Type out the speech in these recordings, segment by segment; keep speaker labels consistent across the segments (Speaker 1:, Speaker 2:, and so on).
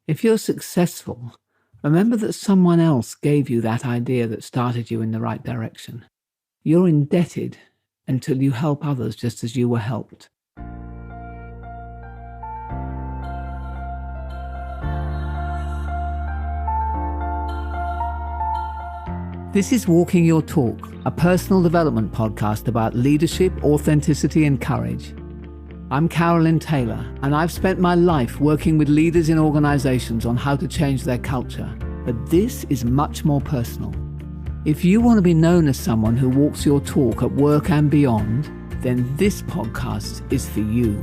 Speaker 1: If you're successful, remember that someone else gave you that idea that started you in the right direction. You're indebted until you help others just as you were helped. This is Walking Your Talk, a personal development podcast about leadership, authenticity, and courage. I'm Carolyn Taylor, and I've spent my life working with leaders in organizations on how to change their culture. But this is much more personal. If you want to be known as someone who walks your talk at work and beyond, then this podcast is for you.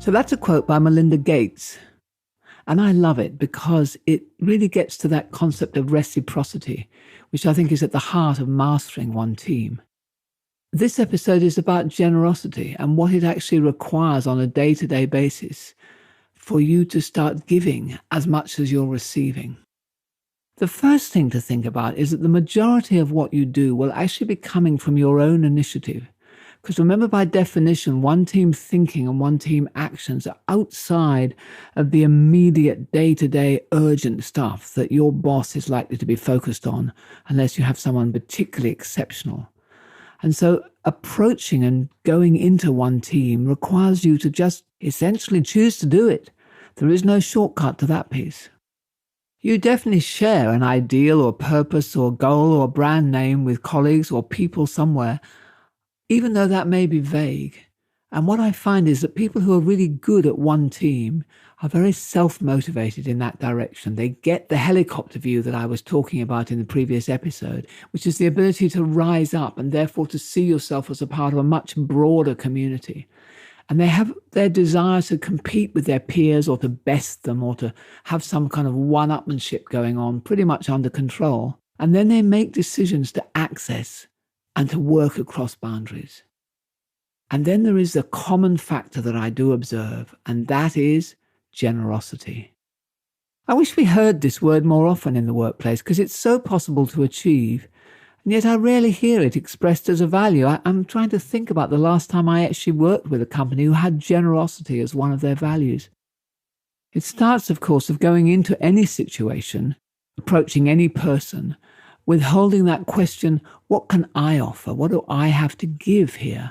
Speaker 1: So that's a quote by Melinda Gates. And I love it because it really gets to that concept of reciprocity, which I think is at the heart of mastering one team. This episode is about generosity and what it actually requires on a day-to-day basis for you to start giving as much as you're receiving. The first thing to think about is that the majority of what you do will actually be coming from your own initiative. Because remember, by definition, one team thinking and one team actions are outside of the immediate day-to-day urgent stuff that your boss is likely to be focused on unless you have someone particularly exceptional. And so approaching and going into one team requires you to just essentially choose to do it. There is no shortcut to that piece. You definitely share an ideal or purpose or goal or brand name with colleagues or people somewhere, even though that may be vague. And what I find is that people who are really good at one team are very self-motivated in that direction. They get the helicopter view that I was talking about in the previous episode, which is the ability to rise up and therefore to see yourself as a part of a much broader community. And they have their desire to compete with their peers or to best them or to have some kind of one-upmanship going on pretty much under control. And then they make decisions to access and to work across boundaries. And then there is a common factor that I do observe, and that is generosity. I wish we heard this word more often in the workplace because it's so possible to achieve, and yet I rarely hear it expressed as a value. I'm trying to think about the last time I actually worked with a company who had generosity as one of their values. It starts, of course, of going into any situation, approaching any person, with holding that question, what can I offer? What do I have to give here?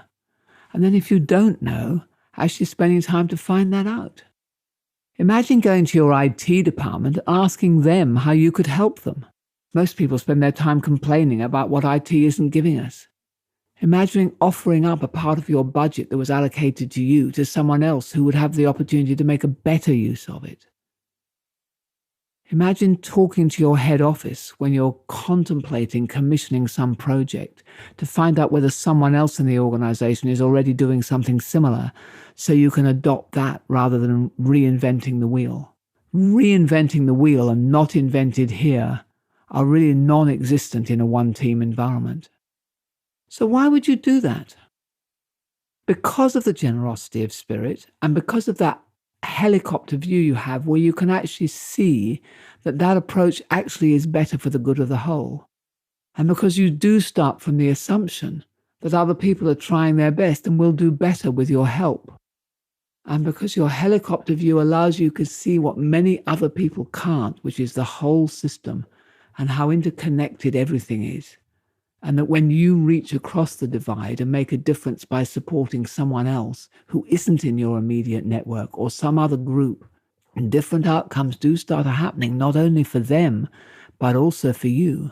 Speaker 1: And then if you don't know, actually spending time to find that out. Imagine going to your IT department and asking them how you could help them. Most people spend their time complaining about what IT isn't giving us. Imagining offering up a part of your budget that was allocated to you to someone else who would have the opportunity to make a better use of it. Imagine talking to your head office when you're contemplating commissioning some project to find out whether someone else in the organization is already doing something similar so you can adopt that rather than reinventing the wheel. Reinventing the wheel and not invented here are really non-existent in a one-team environment. So why would you do that? Because of the generosity of spirit and because of that helicopter view you have where you can actually see that that approach actually is better for the good of the whole. And because you do start from the assumption that other people are trying their best and will do better with your help. And because your helicopter view allows you to see what many other people can't, which is the whole system and how interconnected everything is. And that when you reach across the divide and make a difference by supporting someone else who isn't in your immediate network or some other group, different outcomes do start happening, not only for them, but also for you.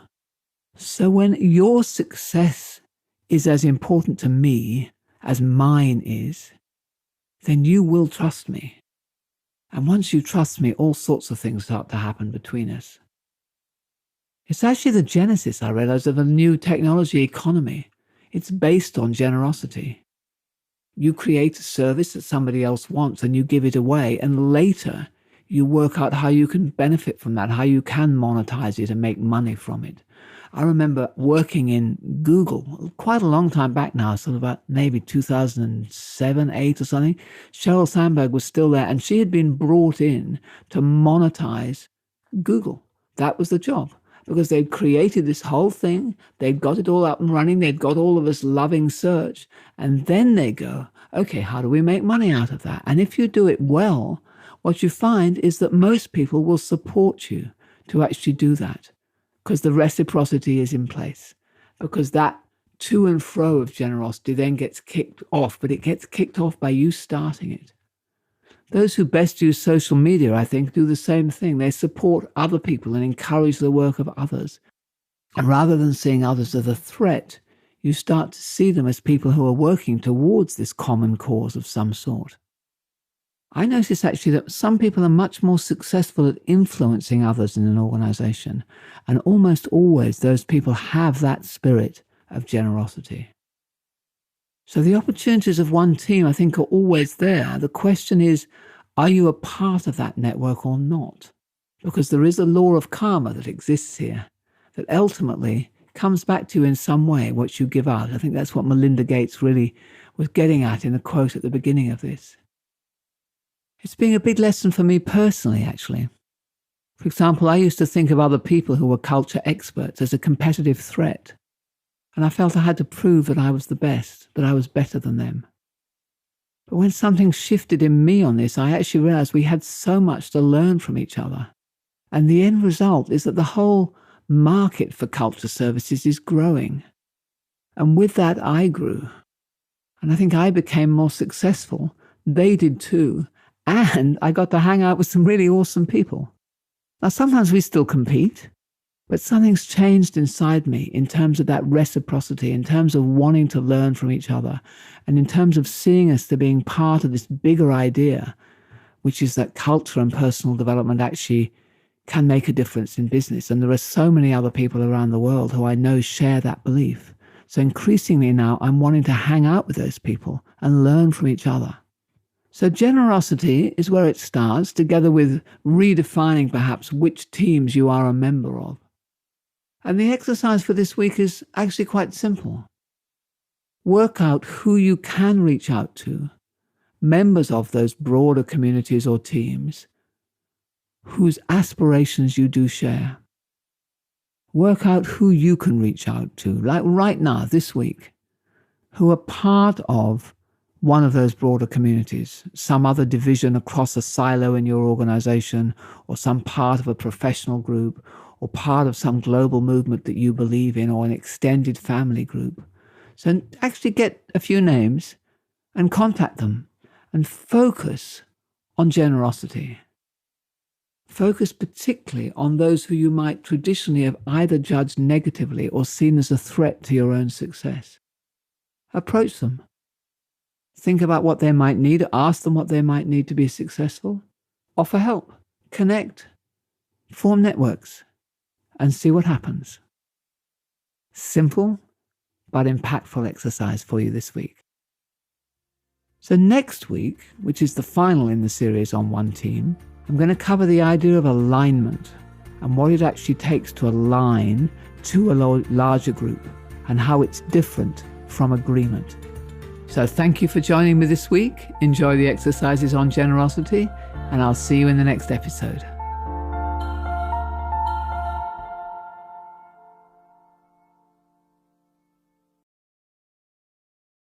Speaker 1: So when your success is as important to me as mine is, then you will trust me. And once you trust me, all sorts of things start to happen between us. It's actually the genesis, I realize, of a new technology economy. It's based on generosity. You create a service that somebody else wants and you give it away, and later you work out how you can benefit from that, how you can monetize it and make money from it. I remember working in Google quite a long time back now, sort of about maybe 2007, 8 or something. Sheryl Sandberg was still there, and she had been brought in to monetize Google. That was the job. because they've created this whole thing. They've got it all up and running. They've got all of this loving search. And then they go, okay, how do we make money out of that? And if you do it well, what you find is that most people will support you to actually do that because the reciprocity is in place, because that to and fro of generosity then gets kicked off, but it gets kicked off by you starting it. Those who best use social media, I think, do the same thing. They support other people and encourage the work of others. And rather than seeing others as a threat, you start to see them as people who are working towards this common cause of some sort. I notice actually that some people are much more successful at influencing others in an organization, and almost always those people have that spirit of generosity. So the opportunities of one team, I think, are always there. The question is, are you a part of that network or not? Because there is a law of karma that exists here that ultimately comes back to you in some way, what you give out. I think that's what Melinda Gates really was getting at in the quote at the beginning of this. It's been a big lesson for me personally, actually. For example, I used to think of other people who were culture experts as a competitive threat. And I felt I had to prove that I was the best, that I was better than them. But when something shifted in me on this, I actually realized we had so much to learn from each other. And the end result is that the whole market for culture services is growing. And with that, I grew. And I think I became more successful. They did too. And I got to hang out with some really awesome people. Now, sometimes we still compete. But something's changed inside me in terms of that reciprocity, in terms of wanting to learn from each other, and in terms of seeing us to being part of this bigger idea, which is that culture and personal development actually can make a difference in business. And there are so many other people around the world who I know share that belief. So increasingly now, I'm wanting to hang out with those people and learn from each other. So generosity is where it starts, together with redefining perhaps which teams you are a member of. And the exercise for this week is actually quite simple. Work out who you can reach out to, members of those broader communities or teams, whose aspirations you do share. Work out who you can reach out to, like right now, this week, who are part of one of those broader communities, some other division across a silo in your organization, or some part of a professional group, or part of some global movement that you believe in, or an extended family group. So actually get a few names and contact them and focus on generosity. Focus particularly on those who you might traditionally have either judged negatively or seen as a threat to your own success. Approach them. Think about what they might need. Ask them what they might need to be successful. Offer help. Connect. Form networks. And see what happens. Simple but impactful exercise for you this week. So next week, which is the final in the series on One Team, I'm going to cover the idea of alignment and what it actually takes to align to a larger group and how it's different from agreement. So thank you for joining me this week. Enjoy the exercises on generosity, and I'll see you in the next episode.